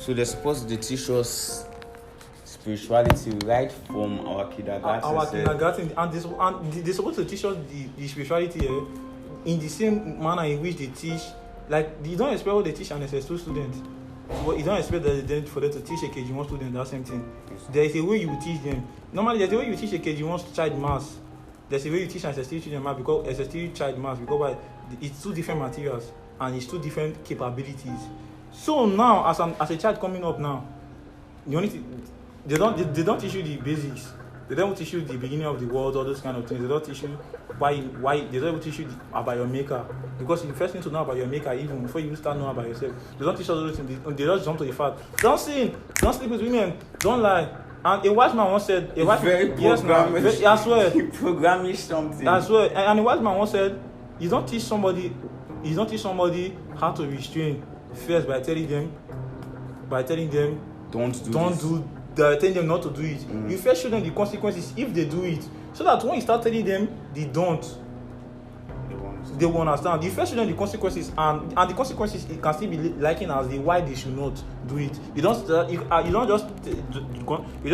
So they're supposed to teach us spirituality right from our kindergarten. Our kindergarten, and they're supposed to teach us the spirituality in the same manner in which they teach. Like, you don't expect what they teach an SS2 student, but you don't expect that for them to teach a KG1 student that same thing. There is a way you teach them. Normally, there's a way you teach a KG1 child maths. There's a way you teach an SS3 student maths because SS3 child maths, because it's two different materials and it's two different capabilities. So now, as a child coming up now, you only they don't teach you the basics. They don't teach you the beginning of the world, all those kind of things. They don't teach you why they don't even teach you about your maker, because you first need to know about your maker even before you start knowing about yourself. They don't teach all those things. They just jump to the fact. Don't sin, don't sleep with women, don't lie. And a wise man once said, I swear, something. I swear. And a wise man once said, you don't teach somebody how to restrain first by telling them telling them not to do it. You first show them the consequences if they do it, so that when you start telling them they don't, they will understand. You first show them the consequences, and the consequences, it can still be likened as the why they should not do it. You don't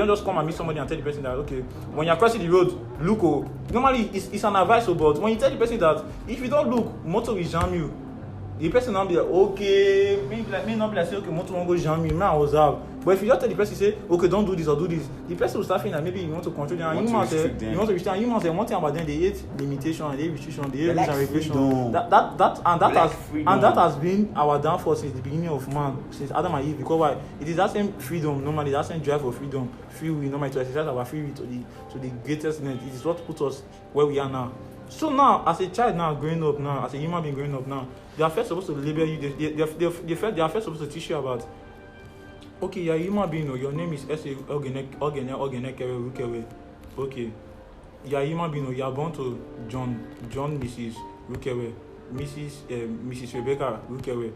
just come and meet somebody and tell the person that, okay, when you're crossing the road, look. Normally it's an advice, but when you tell the person that if you don't look, motor will jam you, the person will not be like, okay, may not be like, say, okay, motor won't go jam me, man, I was out. But if you just tell the person, say, okay, don't do this or do this, the person will start feeling that maybe you want to control them. You want to restrict them. You must say one thing about them: they hate limitation, they hate restriction, they hate rules and regulation. That has been our downfall since the beginning of man, since Adam and Eve. Because why? It is that same freedom, normally that same drive for freedom, free will, normally to exercise our free will to the greatest end. It is what put us where we are now. So now, as a child now growing up now, as a human being growing up now, they are first supposed to label you. They are first supposed to teach you about, okay, you're a human being, your name is S.A. Ogenekewe Rukewe. Okay. You're a human being, you are born to John Mrs. Rukewe, Mrs. Rebecca Rukewe.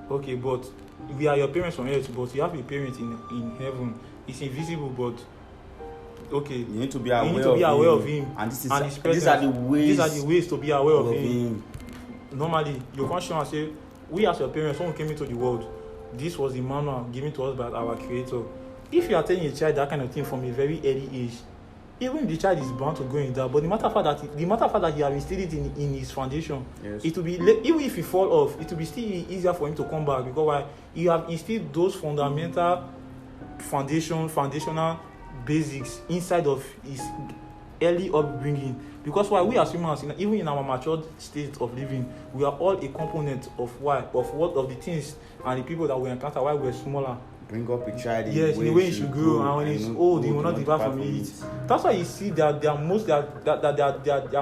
Okay, but we are your parents on earth, but you have a parent in heaven. It's invisible, but okay. You need to be aware of him. And these are the ways to be aware of him. Normally, you can't show and say, we as your parents, when we came into the world, this was the manual given to us by our Creator. If you are telling a child that kind of thing from a very early age, even if the child is bound to go in that, but the matter of fact that you have instilled it in his foundation, yes, it will be, even if he fall off, it will be still easier for him to come back, because why? You have instilled those foundational basics inside of his early upbringing. Because why? We as humans, even in our matured state of living, we are all a component of the things and the people that we encounter while we're smaller. Bring up a child in the way he should grow, and when he's old, he will not depart from it. That's why you see that they are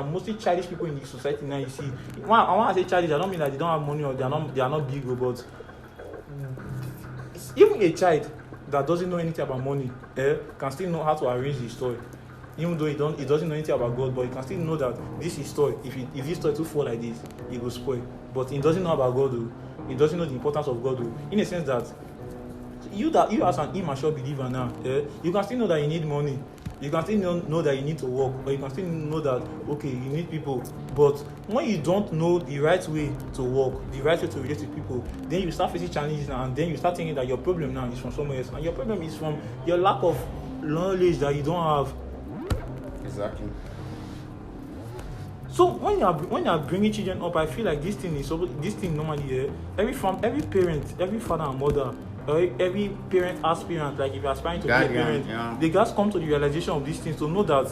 mostly childish people in the society now. You see, when I say childish, I don't mean that they don't have money or they are not big, but even a child that doesn't know anything about money can still know how to arrange his toy. Even though he doesn't know anything about God, but he can still know that this is toy. If this toy to fall like this, it will spoil. But he doesn't know about God, though. He doesn't know the importance of God, though. In a sense that you as an immature believer now, you can still know that you need money. You can still know that you need to work, or you can still know that, okay, you need people. But when you don't know the right way to work, the right way to relate with people, then you start facing challenges, and then you start thinking that your problem now is from somewhere else, and your problem is from your lack of knowledge that you don't have. Exactly. So when you are bringing children up, I feel like this thing normally, every parent, every father and mother, every parent aspirant, like if you're aspiring to be a parent, they just come to the realization of these things to know that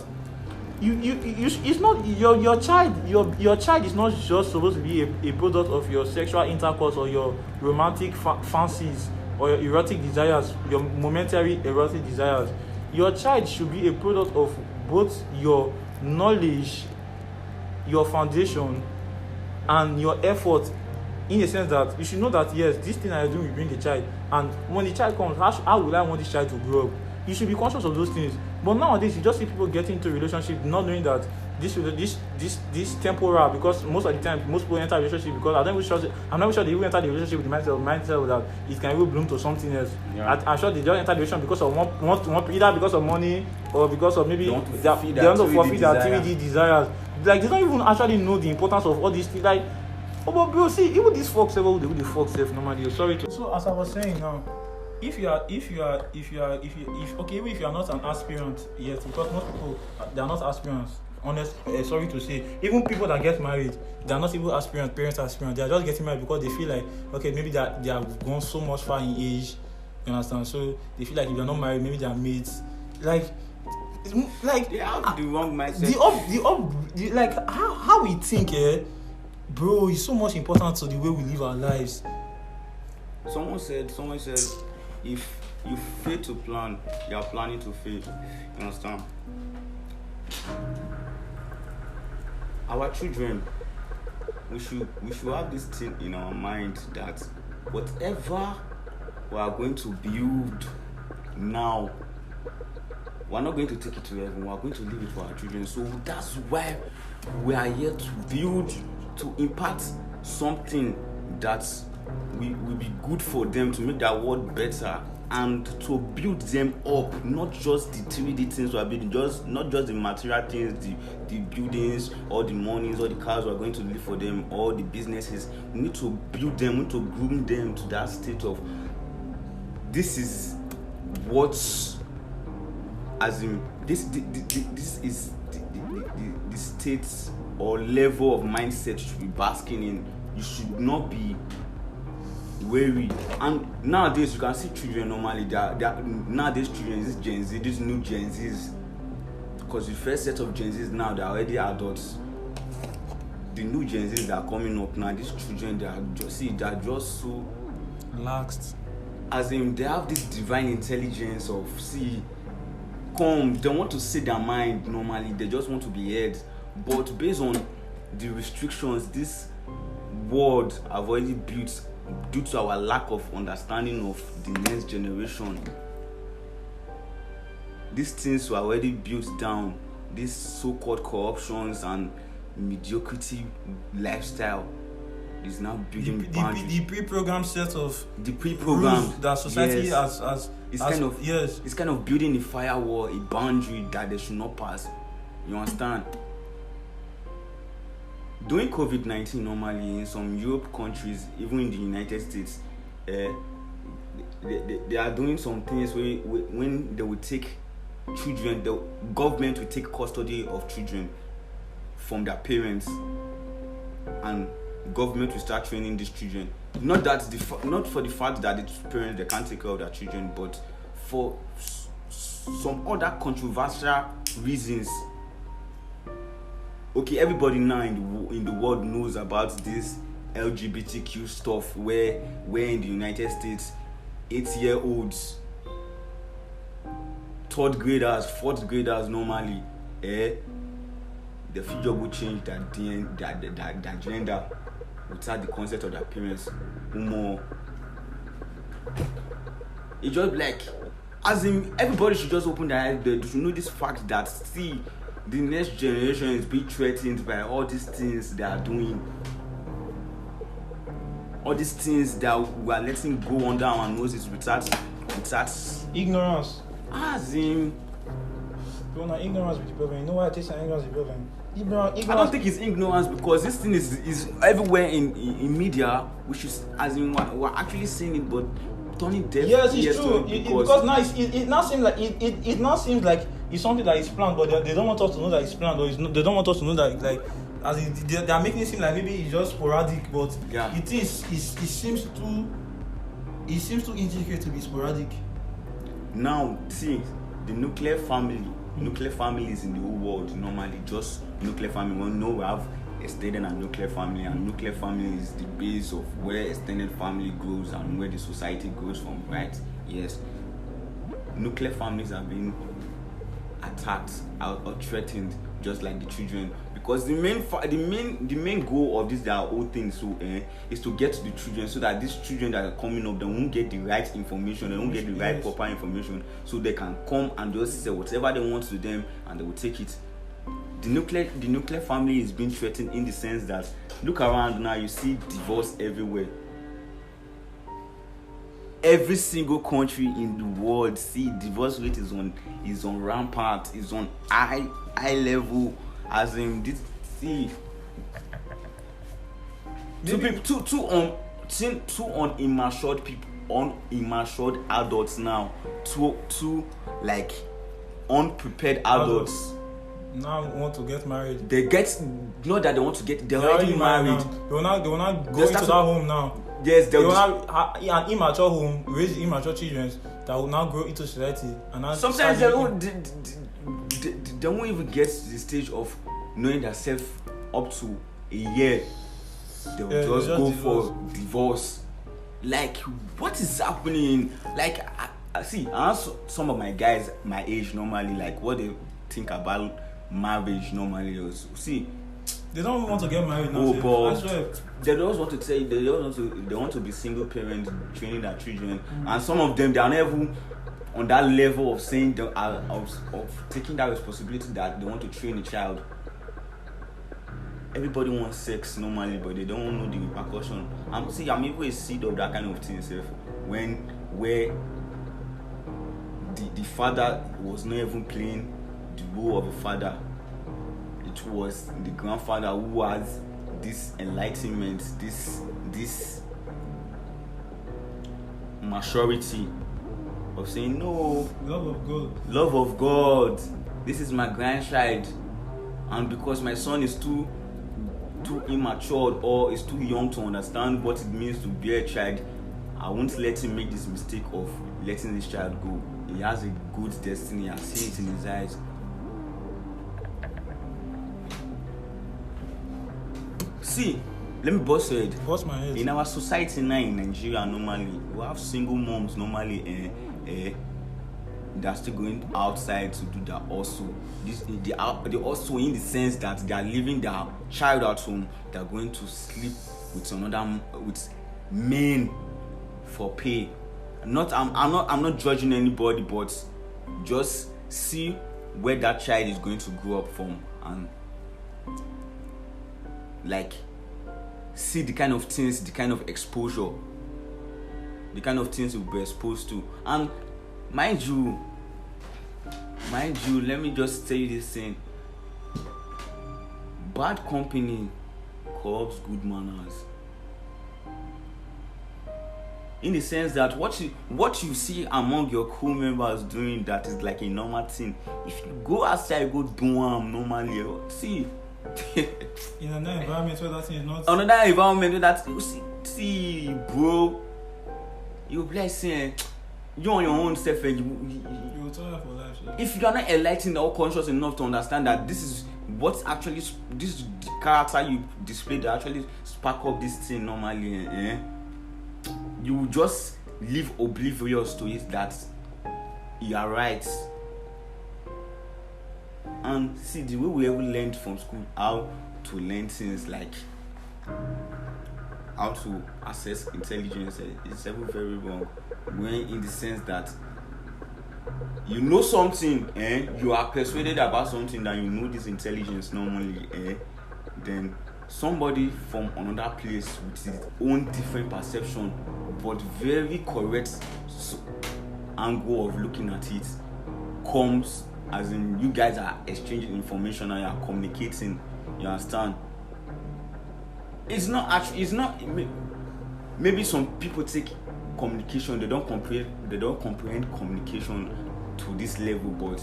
it's not your child is not just supposed to be a product of your sexual intercourse or your romantic fancies or your erotic desires, your momentary erotic desires. Your child should be a product of both your knowledge, your foundation, and your effort, in the sense that you should know that, yes, this thing I do will bring a child, and when the child comes, how will I want this child to grow up? You should be conscious of those things. But nowadays, you just see people getting into a relationship not knowing that this temporal, because most of the time, most people enter a relationship because I'm not even sure they even enter the relationship with the mindset that it can even bloom to something else. Yeah. I'm sure they just enter the relationship because of one, either because of money or because of maybe they want to fulfill their 3D desires. Like, they don't even actually know the importance of all these things. Like, oh, but bro, see, even these folks, they fuck self normally. Sorry. So as I was saying now, if okay, even if you are not an aspirant yet, because most people they are not aspirants. Sorry to say, even people that get married, they are not even aspirant, parents aspirant. They are just getting married because they feel like, okay, maybe they have gone so much far in age. You understand? So they feel like if they are not married, maybe they are mates. Like They have the wrong mindset. Like how we think, bro, is so much important to the way we live our lives. Someone said, if you fail to plan, you are planning to fail. You understand? Our children, we should have this thing in our mind that whatever we are going to build now, we are not going to take it to heaven. We are going to leave it for our children. So that's why we are here to build, to impart something that will be good for them, to make their world better, and to build them up. Not just the 3D things we are building, not just the material things, the buildings, or the monies, or the cars we are going to live for them, or the businesses. We need to build them, we need to groom them to that state of, this is what, as in, this is the state or level of mindset you should be basking in. You should not be wary. And nowadays you can see children normally. They are nowadays children, this Gen Z, these new Gen Zs, because the first set of Gen Zs now, they are already adults. The new Gen Zs that are coming up now, these children, they are just so relaxed. As in, they have this divine intelligence of, they want to say their mind normally, they just want to be heard. But based on the restrictions this world have already built due to our lack of understanding of the next generation, these things were already built down. These so-called corruptions and mediocrity lifestyle is now building boundaries. The pre-programmed set of rules that society has it's kind of building a firewall, a boundary that they should not pass. You understand? During COVID-19, normally in some Europe countries, even in the United States, they are doing some things where when they will take children, the government will take custody of children from their parents, and government will start training these children. Not for the fact that the parents, they can't take care of their children, but for some other controversial reasons. Okay, everybody now in the world knows about this LGBTQ stuff, where in the United States, 8-year-olds, 3rd graders, 4th graders normally, the future will change their gender without the consent of their parents. It's just like, as in, everybody should just open their eyes to know this fact that, see, the next generation is being threatened by all these things they are doing. All these things that we are letting go under our noses without ignorance. As in, ignorance with the problem. You know why I take ignorance with the problem? Ignorance. I don't think it's ignorance, because this thing is everywhere in media, which is, as in, we're actually seeing it, but turning deaf. Yes, it's true. Because now it now seems like it now seems like it's something that is planned, but they don't want us to know that it's planned, or they don't want us to know that, like, as they are making it seem like maybe it's just sporadic, but it seems too intricate to be sporadic. Now, see, the nuclear families in the whole world, normally just nuclear family. We know we have extended and nuclear family, and nuclear family is the base of where extended family grows and where the society grows from, right? Yes. Nuclear families are being attacked or threatened just like the children, because the main goal of this, their whole thing, is to get to the children, so that these children that are coming up, they won't get the right information, they won't get the right proper information, so they can come and just say whatever they want to them and they will take it. The nuclear family is being threatened in the sense that, look around now, you see divorce everywhere. Every single country in the world, see, divorce rate is on rampant, is on high level, as in this. See, too unmatured people, unimmature adults now, two like unprepared adults. Now want to get married. They get, not that they want to get, they're already married. They will not go into that home now. Yes, they will have an immature home, raise immature children that will now grow into society. And sometimes they won't even get to the stage of knowing themselves up to a year. They will just go for divorce. Like, what is happening? Like, I see, I ask some of my guys my age normally, like what they think about marriage normally. See, they don't want to get married now. But they don't want to say they want to be single parents training their children, and some of them, they are never on that level of saying of taking that responsibility that they want to train a child. Everybody wants sex normally, but they don't know the repercussion. I'm even a seed of that kind of thing, where the father was not even playing the role of a father. It was the grandfather who has this enlightenment, this maturity of saying, no, love of God, this is my grandchild, and because my son is too immature or is too young to understand what it means to be a child, I won't let him make this mistake of letting this child go. He has a good destiny. I see it in his eyes. See, let me bust your head. Bust my head. In our society now in Nigeria, normally we have single moms normally they're still going outside to do that also. They also, in the sense that they are leaving their child at home, they're going to sleep with men for pay. I'm not judging anybody, but just see where that child is going to grow up from, and like see the kind of things, the kind of exposure, the kind of things we'll be exposed to. And mind you, let me just tell you this thing. Bad company corrupts good manners. In the sense that what you see among your crew members doing that is like a normal thing. If you go outside, go do them normally. See, in another environment where that thing is not. Another environment where that see, bro, you'll be like saying, you on your own self, and you will tell her for life. So. If you are not enlightened or conscious enough to understand that this is what actually, this is the character you display that actually spark up this thing normally, you will just live oblivious to it that you are right. And see, the way we ever learned from school how to learn things like how to assess intelligence is ever very wrong. When in the sense that you know something, you are persuaded about something that you know this intelligence normally, then somebody from another place with his own different perception but very correct angle of looking at it comes, as in you guys are exchanging information and you are communicating, you understand? It's not maybe some people take communication, they don't comprehend communication to this level, but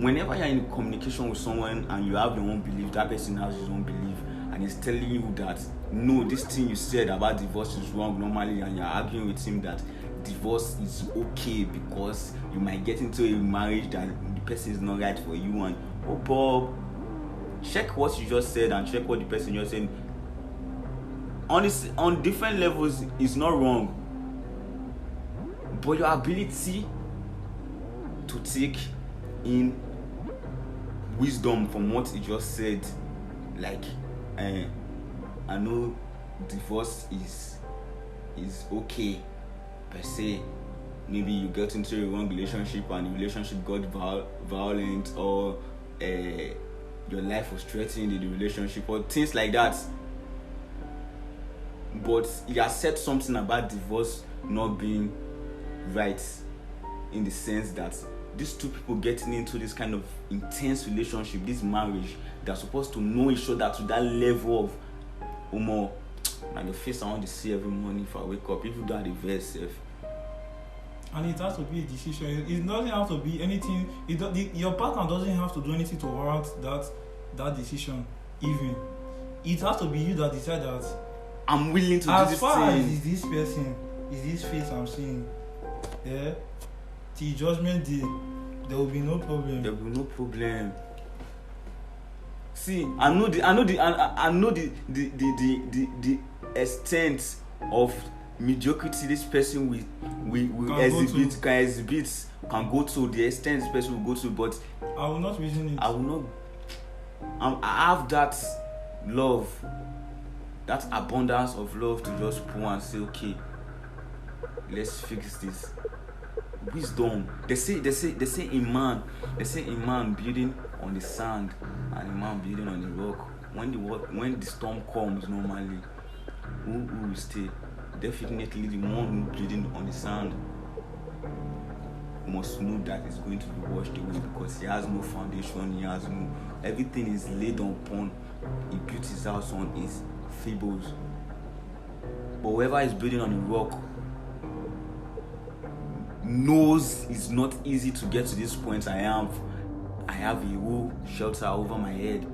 whenever you're in communication with someone and you have your own belief, that person has his own belief and he's telling you that no, this thing you said about divorce is wrong normally, and you're arguing with him that divorce is okay because you might get into a marriage that the person is not right for you, and Bob, check what you just said and check what the person just said. On different levels is not wrong, but your ability to take in wisdom from what he just said, like I know divorce is okay per se. Maybe you get into a wrong relationship and the relationship got violent, or your life was threatened in the relationship, or things like that. But he has said something about divorce not being right, in the sense that these two people getting into this kind of intense relationship, this marriage, they're supposed to know each other to that level of like the face I want to see every morning if I wake up, even though the verse And it has to be a decision. It doesn't have to be anything. Your partner doesn't have to do anything to warrant that decision. Even it has to be you that decide that I'm willing to do this as far thing. as is this person, is this face I'm seeing, yeah, till judgment day, there will be no problem. There will be no problem. See, I know the extent of mediocrity this person can go to the extent this person will go to, but I will not reason it. I will not. I have that love, that abundance of love to just pull and say, okay, let's fix this. Wisdom. They say a man building on the sand and a man building on the rock. When the storm comes, normally, who will stay? Definitely the one who building on the sand must know that it's going to be washed away because he has no foundation. Everything is laid upon. He built his house on his fables. But whoever is building on the rock knows it's not easy to get to this point. I have a whole shelter over my head,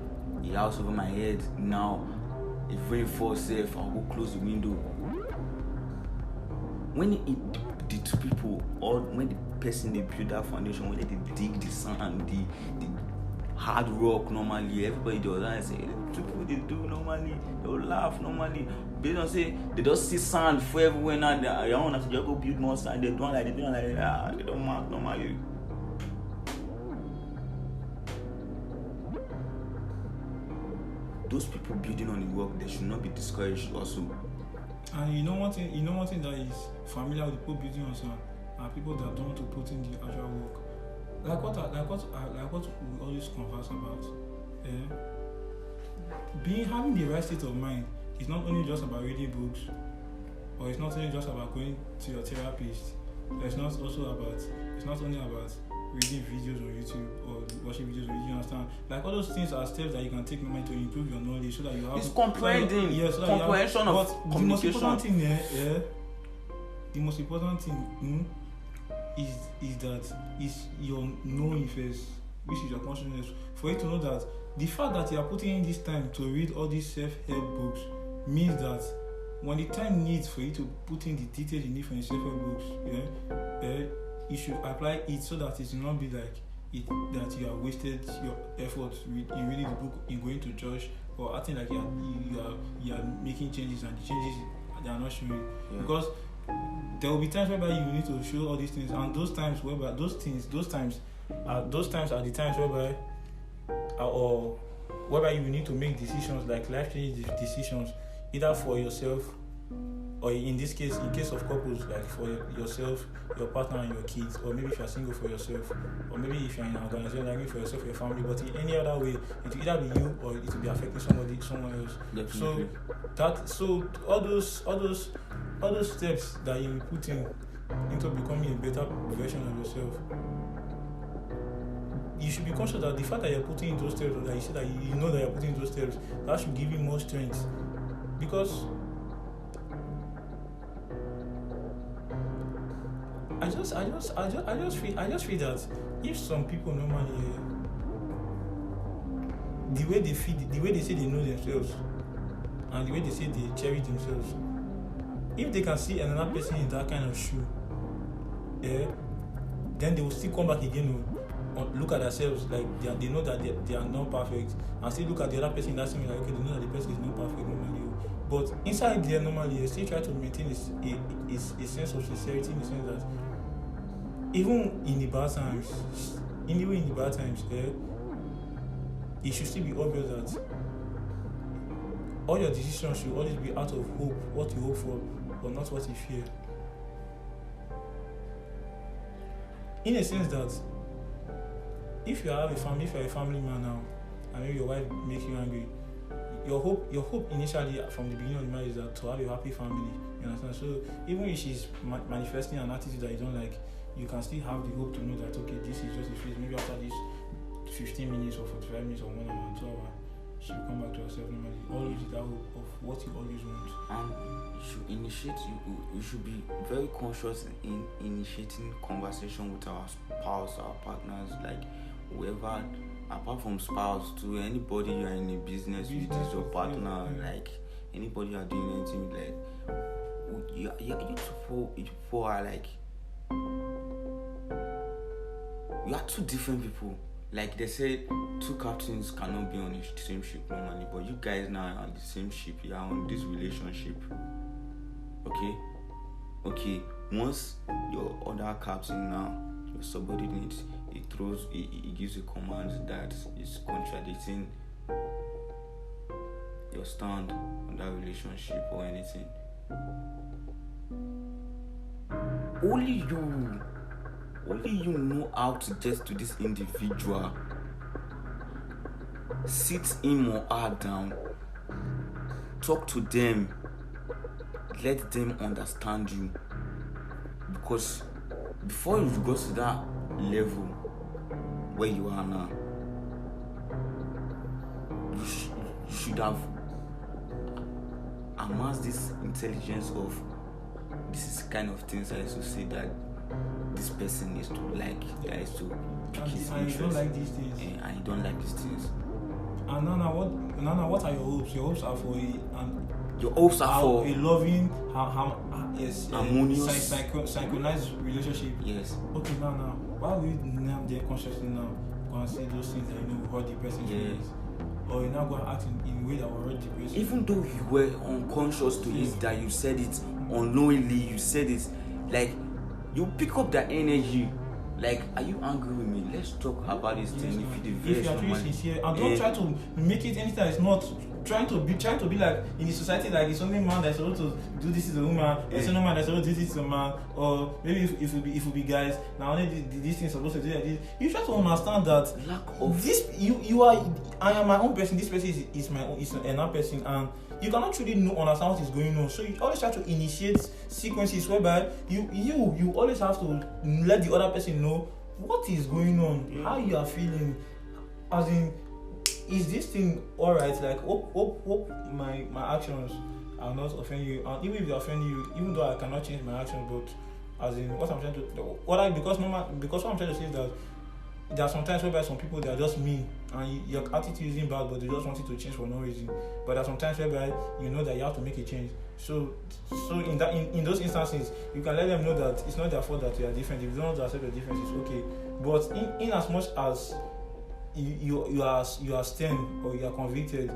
a house over my head. Now, if rain falls safe, I'll go close the window. When the two people, or when the person they build that foundation, when they dig the sand, the hard rock, normally everybody does say people they do normally, they'll laugh normally. They don't say they just see sand for everywhere now. They don't have to just go build more sand. They don't like they don't mark normally. Those people building on the rock, they should not be discouraged also. And you know one thing that is familiar with people building on sand are people that don't want to put in the actual work. Like what we always converse about. Having the right state of mind is not only just about reading books, or it's not only just about going to your therapist. It's not only about reading videos on YouTube or watching videos on YouTube. You understand? Like all those things are steps that you can take moment to improve your knowledge so that you have. It's comprehending. Comprehension of communication. The most important thing is that is your knowing first, which is your consciousness. For you to know that the fact that you are putting in this time to read all these self-help books means that when the time needs for you to put in the details you need from the self-help books, you should apply it so that it will not be like that you have wasted your efforts in reading the book, in going to church, or acting like you are making changes and the changes they are not showing. Yeah. Because there will be times whereby you need to show all these things, and those times are the times whereby you need to make decisions, like life-changing decisions, either for yourself, or in this case, in case of couples, like for yourself, your partner, and your kids, or maybe if you're single, for yourself, or maybe if you're in an organization, like for yourself, your family. But in any other way, it will either be you or it will be affecting someone else. Definitely. So all those steps that you put into becoming a better version of yourself, you should be conscious that the fact that you're putting in those steps, or that you say that you know that you're putting in those steps, that should give you more strength. Because I just feel that if some people normally the way they say they know themselves and the way they say they cherish themselves, if they can see another person in that kind of shoe, then they will still come back again and look at themselves like they know that they are not perfect, and still look at the other person in that same like, okay, they know that the person is not perfect normally. But inside there normally they still try to maintain a sense of sincerity, in the sense that even in the bad times, it should still be obvious that all your decisions should always be out of hope, what you hope for, but not what you fear. In a sense that if you're a family man now, and maybe your wife makes you angry, your hope initially from the beginning of the marriage is that to have a happy family. You understand? So even if she's manifesting an attitude that you don't like, you can still have the hope to know that, okay, this is just a phase. Maybe after this 15 minutes or 45 minutes or 1 hour, 2 hours, she will come back to herself normally. Always with that hope of what you always want. And you should be very conscious in initiating conversation with our spouse, our partners, like whoever, apart from spouse, to anybody you are in a business with, is your partner, like anybody you are doing anything with, like you people are like, you are two different people. Like they said, two captains cannot be on the same ship normally, but you guys now are on the same ship. You are on this relationship. Okay. Once your other captain now, your subordinate, he gives a command that is contradicting your stand on that relationship or anything. Only you know how to get to this individual. Sit him or her down. Talk to them. Let them understand you. Because before you go to that level where you are now, you should have amassed this intelligence of, this is kind of things I used to say that this person needs to like, that is to pick his interest. And you don't like these things. And you don't like these things. And Nana, what are your hopes? Your hopes are for a loving, harmonious, synchronized relationship. Yes. Okay, now, why will you now there consciously now go and say those things that you know will hurt the person? Yes. Or you now go and act in a way that will hurt the person? Even though you were unconscious to it, that you said it unknowingly, you said it, like you pick up that energy. Like, are you angry with me? Let's talk about this thing. If you are truly sincere, and don't try to make it anything that is not trying to be like in the society, like it's only man that's supposed to do this to a woman, it's only man that's supposed to do this to a man, or maybe if we be guys, now only these things supposed to do like this. You try to understand that lack of this, I am my own person, this person is my own, is another person, and you cannot truly understand what is going on. So you always try to initiate sequences whereby you always have to let the other person know what is going on, how you are feeling, as in, is this thing alright? Like, hope my actions are not offending you, and even if they offend you, even though I cannot change my actions, but as in what I'm trying to, because what I'm trying to say is that there are sometimes whereby some people, they are just mean and your attitude isn't bad, but they just want you to change for no reason. But there are sometimes whereby you know that you have to make a change. So in those instances, you can let them know that it's not their fault that you are different. If you don't want to accept the difference, it's okay. But in as much as you are stern or you are convicted,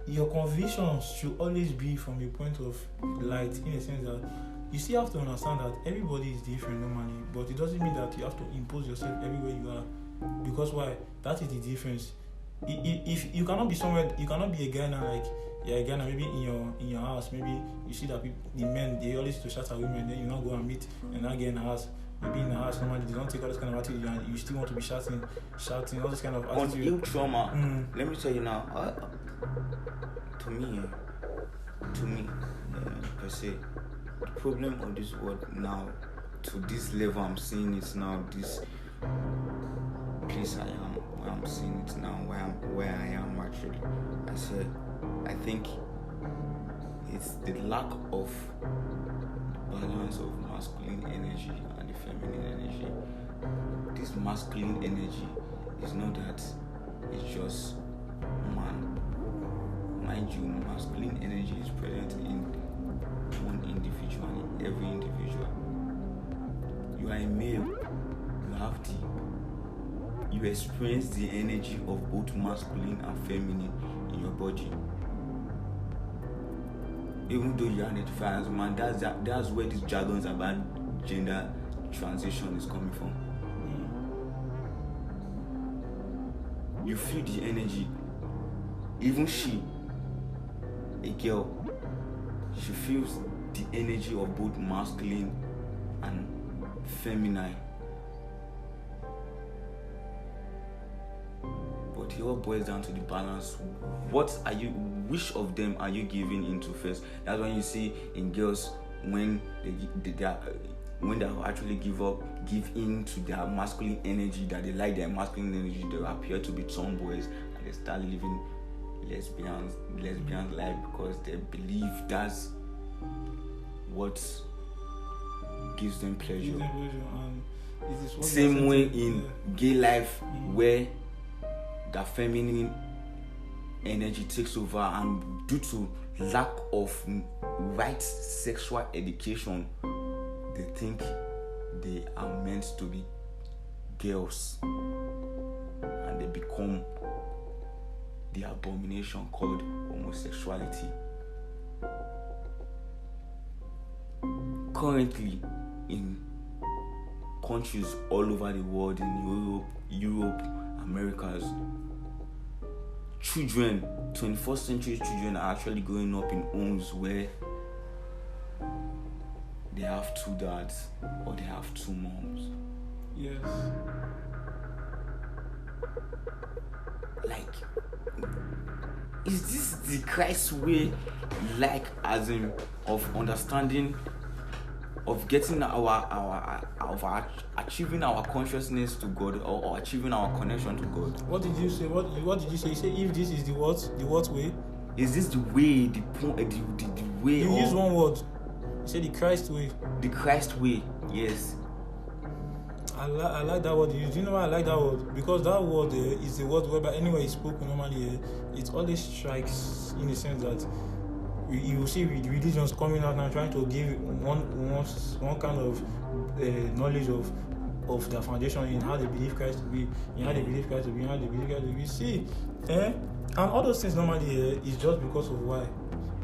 your convictions should always be from a point of light, in a sense that you still have to understand that everybody is different normally, but it doesn't mean that you have to impose yourself everywhere you are. Because why? That is the difference. If you cannot be somewhere, you cannot be a guy now, like you're a guy now, maybe in your house, maybe you see that people, the men, they always to shout at women, then you now go and meet and now get in the house. Maybe in the house normally they don't take all this kind of attitude, and you still want to be shouting all this kind of attitude. On trauma, let me tell you now, to me, per se, the problem of this world now, to this level I'm seeing it now, this place I am, where I'm seeing it now, where I am actually, I think it's the lack of balance of masculine energy and the feminine energy. This masculine energy is not that it's just man. Mind you, masculine energy is present in one individual, in every individual. You are a male, you experience the energy of both masculine and feminine in your body. Even though you identify as a man, that's where these jargons about gender transition is coming from. You feel the energy. Even she, a girl, she feels the energy of both masculine and feminine. But it all boils down to the balance. Which of them are you giving into first? That's when you see in girls when they actually give in to their masculine energy, that they like their masculine energy, they appear to be tomboys and they start living lesbian life because they believe that's what gives them pleasure. And it is what same way in gay life, where the feminine energy takes over, and due to lack of right sexual education, they think they are meant to be girls, and they become the abomination called homosexuality. Currently, in countries all over the world, in Europe, Americas, children, 21st century children, are actually growing up in homes where they have 2 dads or they have 2 moms. Yes. Like, is this the Christ way, like, as in, of understanding, of getting our achieving our consciousness to God, or achieving our connection to God? What did you say? What did you say? You say, if this is the what way? Is this the way, the way? You use one word. You say the Christ way. The Christ way, yes. I like that word you use. Do you know why I like that word? Because that word is the word whereby anywhere it's spoken normally, it always strikes in the sense that you will see religions coming out now trying to give one kind of knowledge of their foundation in how they believe Christ to be, in how they believe Christ to be, in how they believe Christ to be. See, and all those things normally is just because of why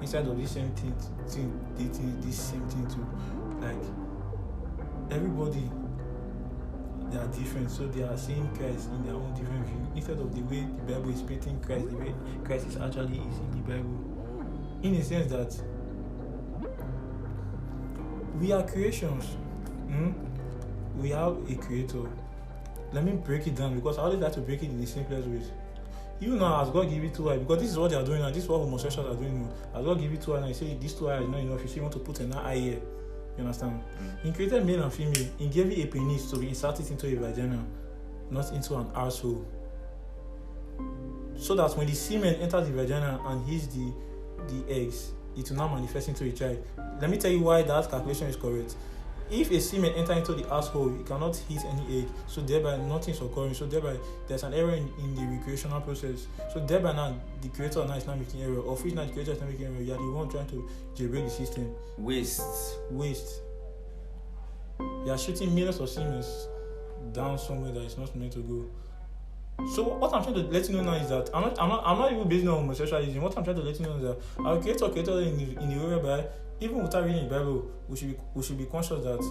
inside of this same thing this same thing too. Like, everybody, they are different, so they are seeing Christ in their own different view instead of the way the Bible is painting Christ, the way Christ is actually is in the Bible. In the sense that we are creations. We have a creator. Let me break it down, because I always like to break it in the simplest ways. You know, as God give it 2 eyes, because this is what they are doing now, this is what homosexuals are doing now. As God give it 2 eyes, and you say these 2 eyes is not enough, you say you want to put another eye here. You understand? He created male and female. He gave you a penis to be inserted into a vagina, not into an arsehole. So that when the semen enters the vagina and hits the eggs, it will now manifest into a child. Let me tell you why that calculation is correct. If a semen enters into the asshole, it cannot hit any egg, so thereby nothing is occurring. So thereby there's an error in the recreational process. So thereby now the creator now is not making error, of which now the creator is not making error. You are the one trying to jailbreak the system. Waste. You are shooting millions of semens down somewhere that is not meant to go. So what I'm trying to let you know now is that I'm not even based on homosexuality. What I'm trying to let you know is that our creator in the way whereby, even without reading the Bible, we should be conscious that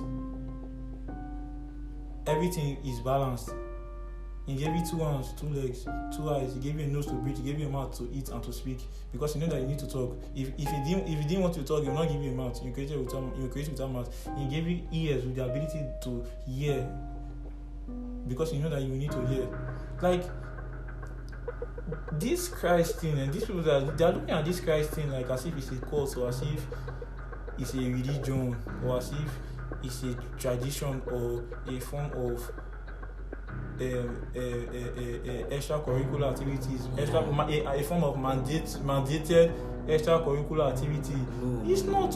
everything is balanced. He gave you 2 hands, 2 legs, 2 eyes. He gave you a nose to breathe. He gave you a mouth to eat and to speak, because you know that you need to talk. If you didn't want to talk, he will not give you a mouth. You created without mouth. He gave you ears with the ability to hear, because you know that you need to hear. Like, this Christ thing, and these people they are looking at this Christ thing like as if it's a cult, or as if it's a religion, or as if it's a tradition, or a form of extracurricular activities, a form of mandated extracurricular activity. It's not.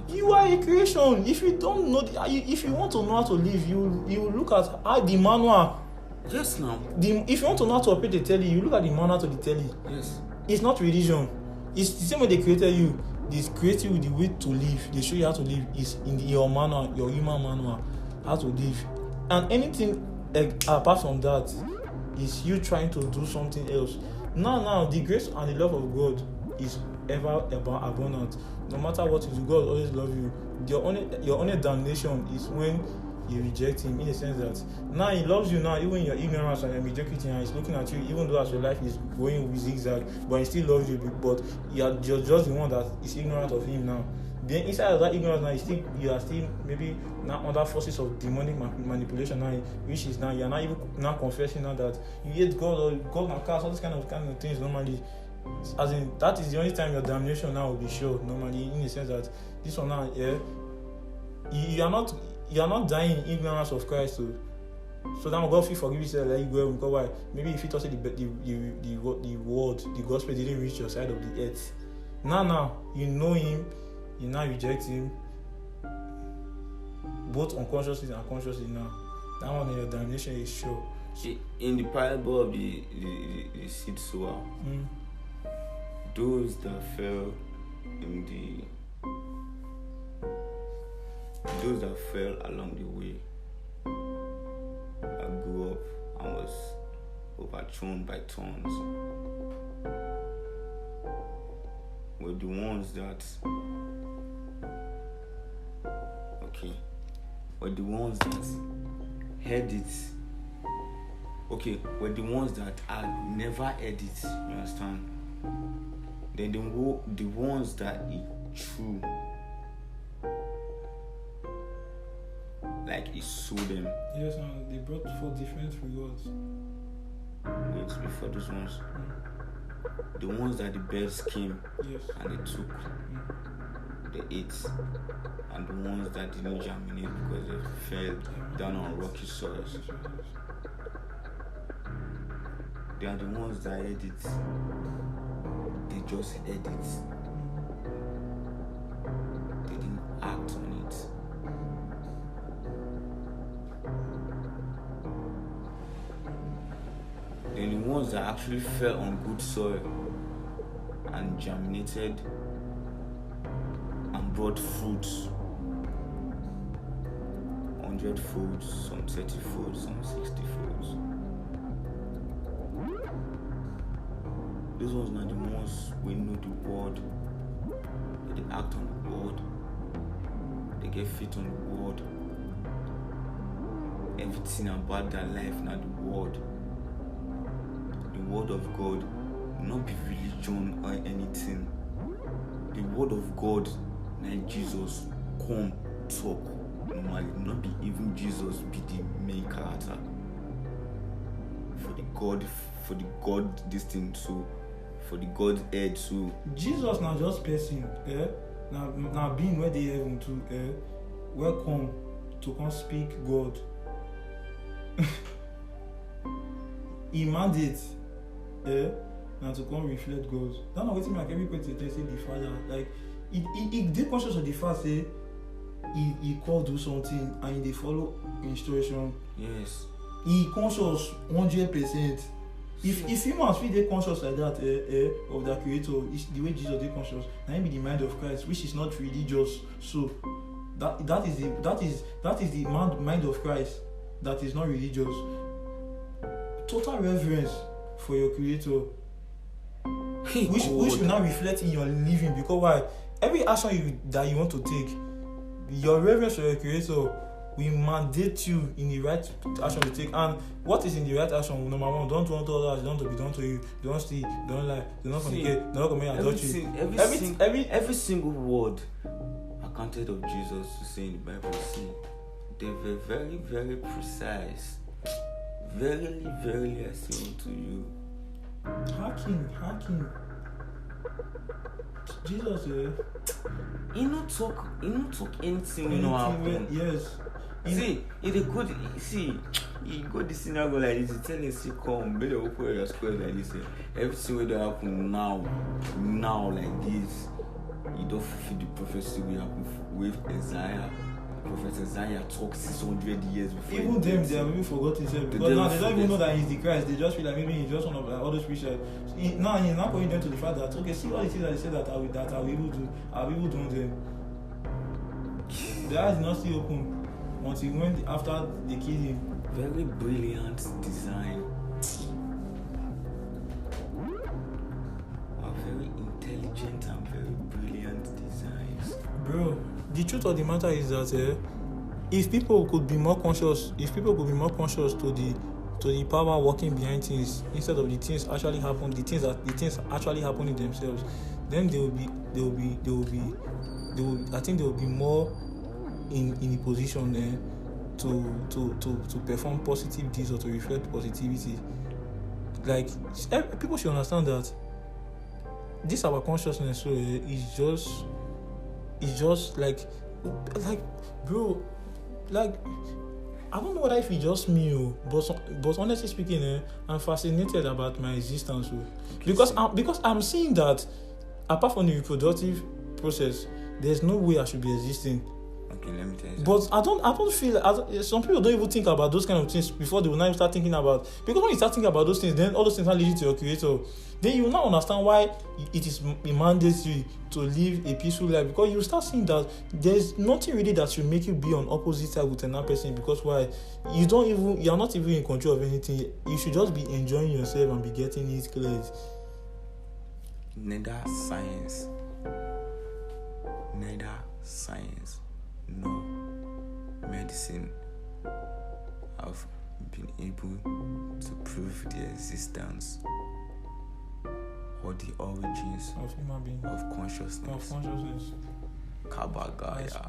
You are a creation. If you don't know, if you want to know how to live, you look at how the manual. Yes, now. If you want to know how to operate the telly, you look at the manual to the telly. Yes. It's not religion. It's the same way they created you. They create you with the way to live. They show you how to live. Is in your manual, your human manual, how to live. And anything apart from that is you trying to do something else. Now, the grace and the love of God is ever abundant. No matter what you do, God always love you. Your only damnation is when you reject him, in the sense that now he loves you now, even in your ignorance and your mediocrity, and he's looking at you, even though as your life is going with zigzag, but he still loves you, but you're just the one that is ignorant of him now. Then inside of that ignorance now, you are still maybe now under forces of demonic manipulation now, which is now you are not even now confessing now that you hate God, or God and cast all these kind of things normally. As in, that is the only time your damnation now will be sure normally, in the sense that this one now, you are not dying in ignorance of Christ. So So now God will forgive you, say let you go because why? Maybe if you thought the word, the gospel didn't reach your side of the earth. Now you know him, you now reject him, both unconsciously and consciously now. That one in your damnation is sure. In the parable of the seed sower, those that fell along the way, I grew up and was overthrown by thorns, were the ones that heard it. Were the ones that had never heard it, you understand? Then the ones that it true, like it sold them. Yes, and they brought 4 different rewards. Wait, before those ones, the ones that the birds came and they took, they ate, and the ones that didn't germinate because they fell down on rocky soils. They are the ones that heard it. They just heard it. They didn't act on it. Then the ones that actually fell on good soil and germinated and brought fruits, 100 folds, some 30 folds, some 60 folds. Those ones are the ones we know the word, they act on the word, they get fit on the word. Everything about their life now the word. The word of God will not be religion or anything. The word of God, like Jesus, come talk normally, not be even Jesus be the main character. For the God this thing too. For the God head too. Jesus now just person, now being where they heaven to welcome to come speak God. He mandate now to come reflect God. That's not what like everybody say the Father. Like he did conscious of the fact say he called do something and they follow instruction. Yes. He conscious 100%. If humans feel they conscious like that of their creator, the way Jesus they conscious, that be the mind of Christ, which is not religious. So that is the mind of Christ that is not religious. Total reverence for your creator, which will now reflect in your living, because why? Every action that you want to take, your reverence for your creator will mandate you in the right action to take. And what is in the right action? Number 1, don't want others done to be done to you. Don't steal, don't lie, do not fornicate, do not commit adultery. Every single word accounted of Jesus to say in the Bible, they were very, very precise. Verily, verily, I say unto you. Hacking. Jesus, He not talk anything, you know happen. Yes. See, he go the synagogue like this, he tell us he come, better open your square like this. Everything will happen now like this. You don't fulfill the prophecy will happen with Isaiah. Prophet Isaiah talked 600 years before. Even them, they have even forgotten himself, because now they don't even know that he's the Christ. They just feel like maybe he's just one of all those preachers. Now he's not going them to the fact that see all the things that they say that I will able to them. The eyes did not still open until when after they killed him. Very brilliant design. Very intelligent and very brilliant designs. Bro, the truth of the matter is that if people could be more conscious to the power working behind things instead of the things actually happen, the things actually happening themselves, then they will be more in a position to perform positive deeds or to reflect positivity. Like people should understand that this our consciousness is just like bro, like I don't know whether if it's just me, but honestly speaking, I'm fascinated about my existence. Because I'm seeing that apart from the reproductive process, there's no way I should be existing. Okay, let me tell you. But I don't feel. Some people don't even think about those kind of things before they will now start thinking about. Because when you start thinking about those things, then all those things are leading to your creator. Then you will now understand why it is mandatory to live a peaceful life. Because you start seeing that there's nothing really that should make you be on opposite side with another person. Because why? You are not even in control of anything. You should just be enjoying yourself and be getting it cleared. Neither science nor medicine have been able to prove the existence or the origins of human being, of consciousness. Kabagaya.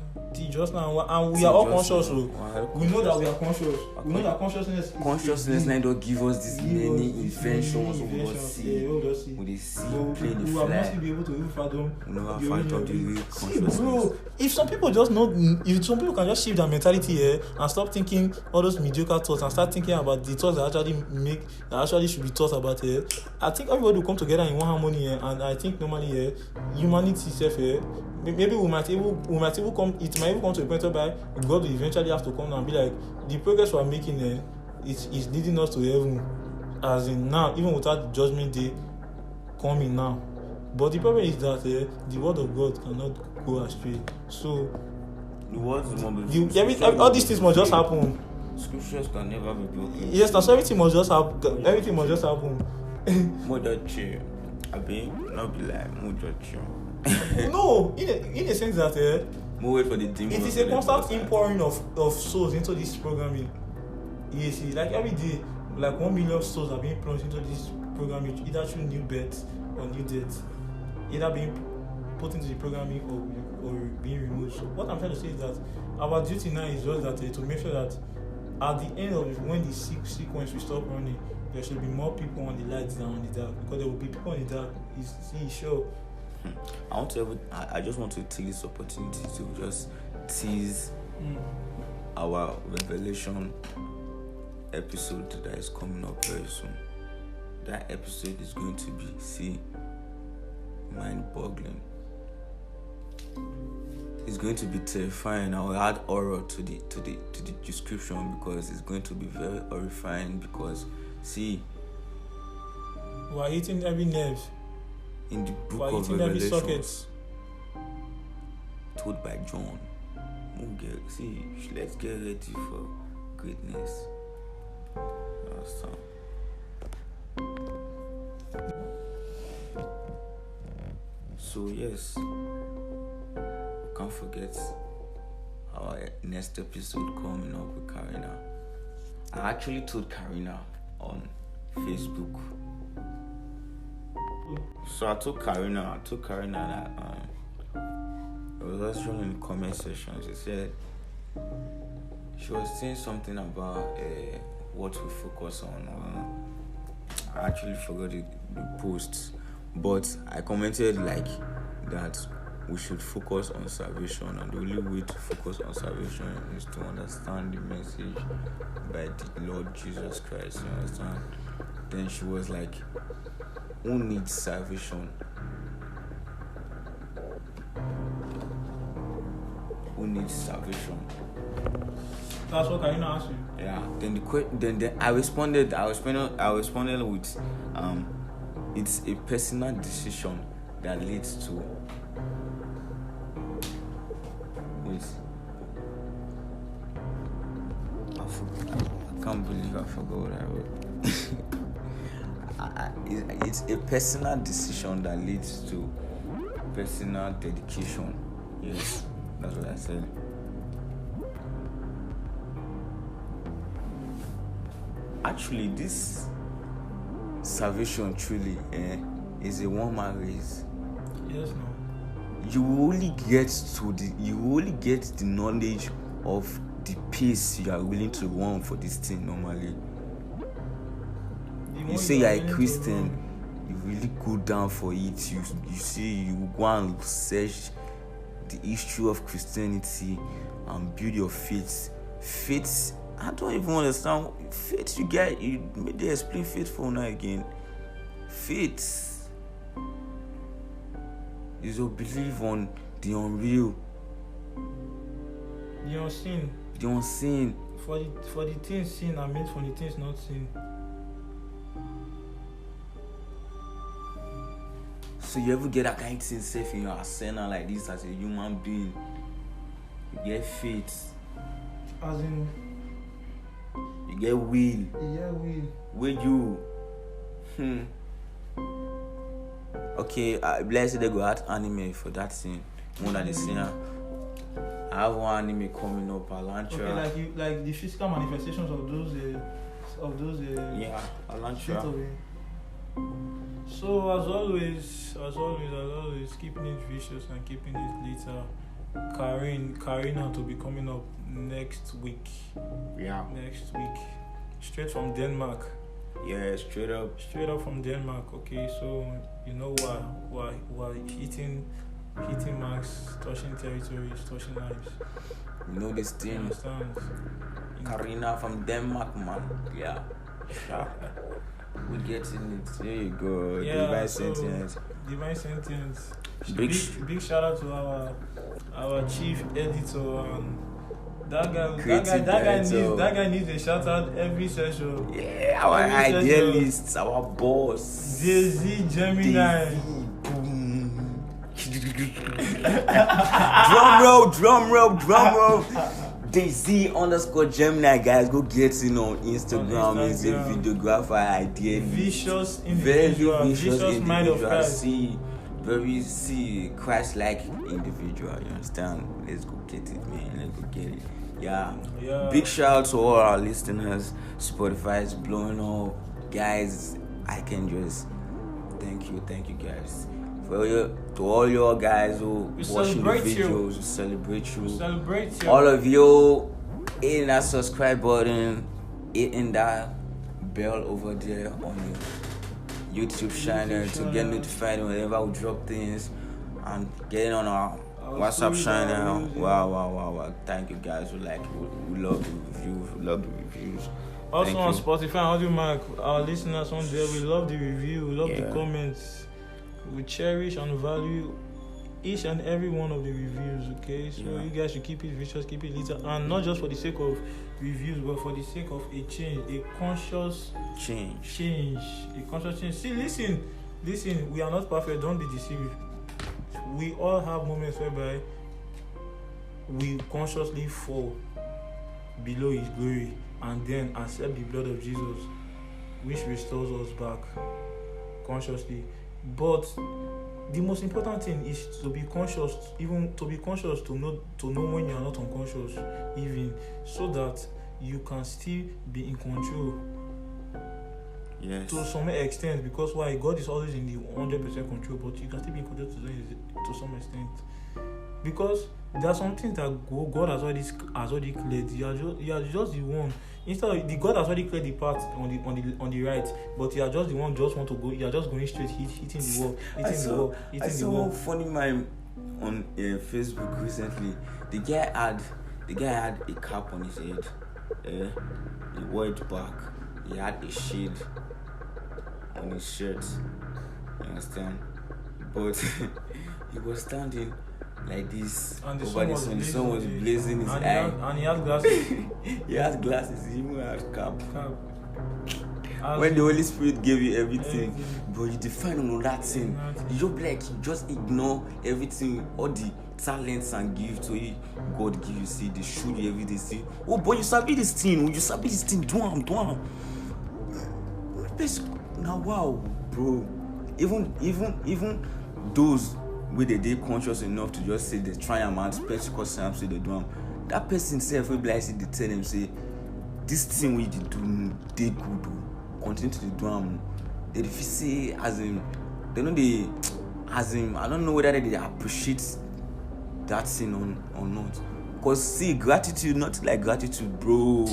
Just now, and we are all conscious. We know that we are conscious. We know that consciousness neither give us these many inventions we will see. We see plain the we fly. will not be able to even fathom. We never fathom the real consciousness. Bro, if some people can just shift their mentality here and stop thinking all those mediocre thoughts and start thinking about the thoughts that actually should be thought about here, I think everybody will come together in one harmony here, and I think normally here, humanity itself here, maybe we might even come. It might even come to a point whereby God will eventually have to come and be like, the progress we are making here is leading us to heaven, as in now, even without the judgment day coming now. But the problem is that the word of God cannot go astray. So the words all these things must just happen. Scriptures can never be broken. Yes, so everything must just happen. Everything must just happen. Mother cheer. I mean, not be like mother cheer. No, in a sense that wait for the demon. It is a constant inpouring of souls into this programming. Yes, like every day, like 1 million souls are being plunged into this programming, either through new birth or new death, either being put into the programming or being removed. So what I'm trying to say is that our duty now is just that to make sure that at the end of it, when the sequence will stop running, there should be more people on the lights than on the dark, because there will be people on the dark. It's sure. I just want to take this opportunity to just tease our revelation episode that is coming up very soon. That episode is going to be mind-boggling. It's going to be terrifying. I will add horror to the description, because it's going to be very horrifying. Because we're hitting every nerve. In the book of Revelations, told by John, let's get ready for greatness. So yes, we can't forget our next episode coming up with Karina. I actually told Karina on Facebook. So I told Karina that I was actually in the comment section. She said she was saying something about what we focus on. I actually forgot the post, but I commented like that we should focus on salvation, and the only way to focus on salvation is to understand the message by the Lord Jesus Christ. You understand? Then she was like, who needs salvation? Who needs salvation? That's what Karina asked you. Yeah. Then I responded with it's a personal decision that leads to I can't believe I forgot what I wrote. It's a personal decision that leads to personal dedication. Yes, that's what I said. Actually, this salvation truly is a one-man race. Yes, no. You only get the knowledge of the pace you are willing to run for this thing normally. You say you're a Christian, you really go down for it. You go and search the history of Christianity and build your faith. Faith I don't even understand. Faith, you made they explain faithful now again. Faith is your belief on the unreal, the unseen. the unseen. For the things seen are made from the things not seen. So you ever get that kind of thing safe in your arsenal like this as a human being? You get faith. As in, you get will. yeah, Will you? Okay, let's say they go out anime for that scene. More than the scene. I have one anime coming up, Alantra. Okay, like the physical manifestations of those. Yeah, Alantra. So as always, keeping it vicious and keeping it later. Karina to be coming up next week. Yeah. Next week, straight from Denmark. Yeah, straight up from Denmark. Okay, so you know why hitting marks, touching territories, touching lives. You know this thing. Understand? Karina from Denmark, man. Yeah. We're getting it. There you go. Yeah, Divine sentence. Divine sentence. Big shout out to our chief editor and that guy needs a shout out every session. Yeah, our idealists, our boss. Daisy Gemini. Drum roll. Daisy_Gemini, guys. Go get in on Instagram. He's a videographer, idealist. Vicious individual. Vicious mind of Christ. See Christ-like individual. You understand? Let's go get it, man. Let's go get it. Yeah. Big shout out to all our listeners. Spotify is blowing up, guys. I can just thank you, guys. To all your guys who watching the videos, we celebrate you. All of you hitting that subscribe button, hitting that bell over there on your YouTube channel to get notified whenever we drop things, and getting on our WhatsApp channel. Wow. Thank you guys. We love the reviews. Also on Spotify, AudioMac, our listeners on there, we love the review, we love the comments. We cherish and value each and every one of the reviews, okay? So you guys should keep it vicious, keep it little, and not just for the sake of reviews, but for the sake of a change, a conscious change. See, listen, we are not perfect, don't be deceived. We all have moments whereby we consciously fall below His glory and then accept the blood of Jesus, which restores us back consciously. But the most important thing is to be conscious, even to be conscious to know when you are not unconscious, even so that you can still be in control. Yes. To some extent, because why God is always in the 100% control, but you can still be in control to some extent. Because there are some things that God has already cleared. You are just the one. Instead of the God has already cleared the path on the right, but you are just the one just want to go. You are just going straight, hitting the wall, I saw a funny meme on Facebook recently. The guy had a cap on his head. He wore it back. He had a shade on his shirt. You understand? But he was standing like this and over the sun. The sun was blazing his eye. And he had glasses. He had glasses. He even had cap. When the Holy Spirit gave you everything, but you define on that thing, you just ignore everything, all the talents and gifts to God give you. See, they show you every day. See, oh boy, you sabi this thing. Do am. Now, wow, bro. Even those where they conscious enough to just say they try and man Pentecost say they do them. That person self will be like they tell them say this thing we did do they good do. Continue to do them. They say as in they know they as in I don't know whether they appreciate that thing or not. Cause see gratitude not like gratitude, bro.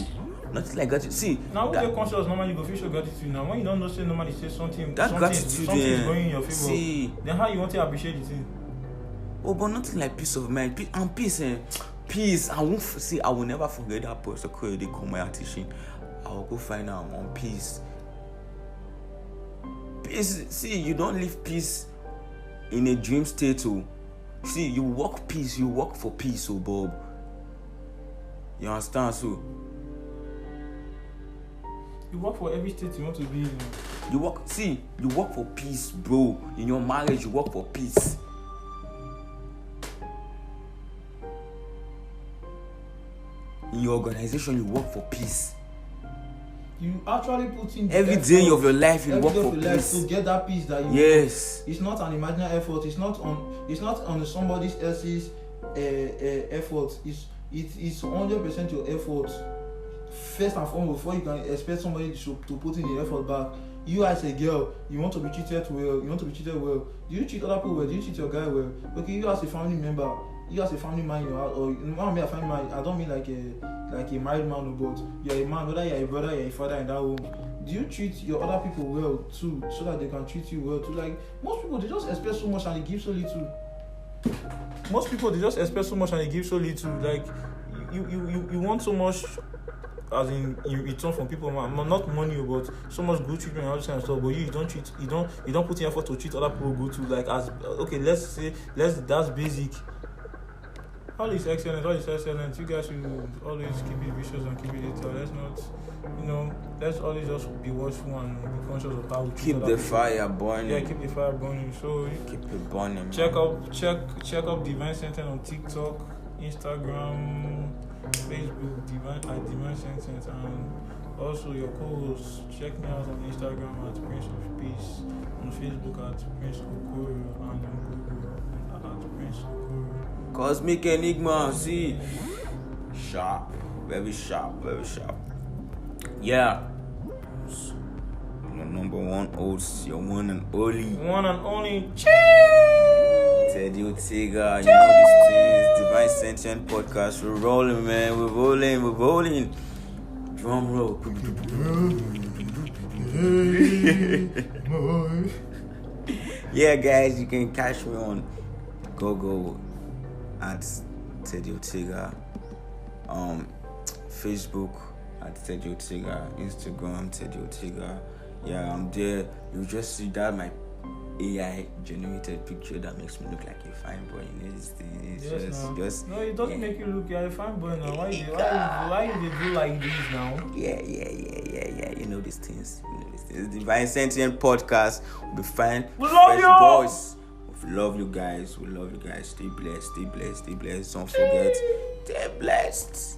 Not like gratitude. See now when you're conscious normally you go feel show gratitude now. When you don't know say normally say something gratitude is going in your favor. See, then how you want to appreciate the thing? Oh, but nothing like peace of mind. Peace, peace. I will never forget that person because they call my teaching. I will go find out on peace. Peace. See, you don't live peace in a dream state. See, you work peace. You work for peace, Bob. You understand? So you work for every state you want to be in. You work for peace, bro. In your marriage, you work for peace. In your organization, you work for peace. You actually put in every day of your life, you work for peace to get that peace that you yes want. It's not an imaginary effort. It's not on somebody else's effort. It's 100% your effort. First and foremost, before you can expect somebody to put in the effort back. You as a girl, you want to be treated well. You want to be treated well. Do you treat other people well? Do you treat your guy well? Okay, you as a family member, you as a family man, you are, or when I mean a family man, I don't mean like a married man, but you're a man, whether you're a brother, you're a father in that home. Do you treat your other people well too, so that they can treat you well too? Like most people, they just expect so much and they give so little. Most people, they just expect so much and they give so little. Like you want so much, as in return from people, not money, but so much good treatment and all this kind of stuff. But you don't put in effort to treat other people good too. Like that's basic. All is excellent. You guys should always keep it vicious and keep it little. Let's not, let's always just be watchful and be conscious of how we keep the fire burning. Yeah, keep the fire burning. So keep it burning. Check out Divine Sentence on TikTok, Instagram, Facebook, Divine Sentence, and also your co-hosts. Check me out on Instagram at Prince of Peace, on Facebook at Prince Okoro, and on Google at Prince Okoro. Cosmic Enigma, see, sharp, very sharp. Yeah, your number one host, your one and only. Teddy Ortega, you know these things. Divine Sentient Podcast, we're rolling, man. We're rolling. Drum roll. Yeah, guys, you can catch me on Go at Teddy Ortega, Facebook at Teddy Ortega, Instagram Teddy Ortega. Yeah, I'm there. You just see that my AI generated picture that makes me look like a fine boy. No, it doesn't make you look like a fine boy now. Why you do like this now? Yeah. You know these things. Divine Sentient Podcast will be fine. We love you, boys. We love you guys. Stay blessed. Don't forget, stay blessed.